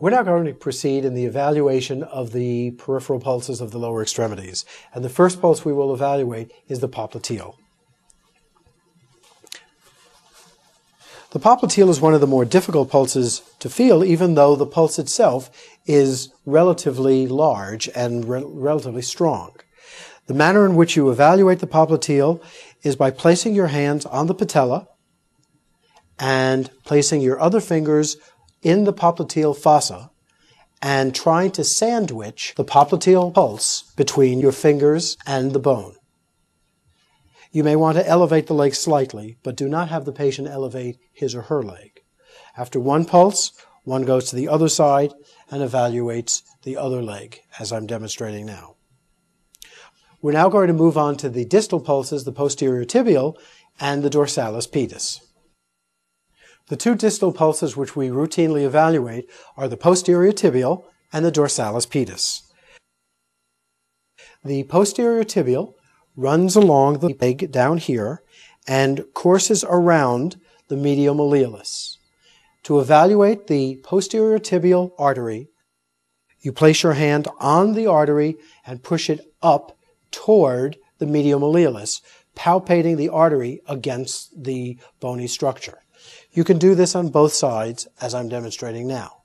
We're now going to proceed in the evaluation of the peripheral pulses of the lower extremities. And the first pulse we will evaluate is the popliteal. The popliteal is one of the more difficult pulses to feel, even though the pulse itself is relatively large and relatively strong. The manner in which you evaluate the popliteal is by placing your hands on the patella and placing your other fingers in the popliteal fossa and trying to sandwich the popliteal pulse between your fingers and the bone. You may want to elevate the leg slightly, but do not have the patient elevate his or her leg. After one pulse, one goes to the other side and evaluates the other leg, as I'm demonstrating now. We're now going to move on to the distal pulses, the posterior tibial and the dorsalis pedis. The two distal pulses which we routinely evaluate are the posterior tibial and the dorsalis pedis. The posterior tibial runs along the leg down here and courses around the medial malleolus. To evaluate the posterior tibial artery, you place your hand on the artery and push it up toward the medial malleolus, palpating the artery against the bony structure. You can do this on both sides, as I'm demonstrating now.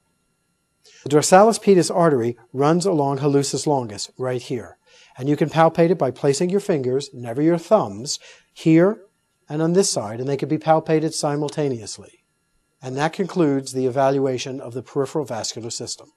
The dorsalis pedis artery runs along hallucis longus, right here. And you can palpate it by placing your fingers, never your thumbs, here and on this side, and they can be palpated simultaneously. And that concludes the evaluation of the peripheral vascular system.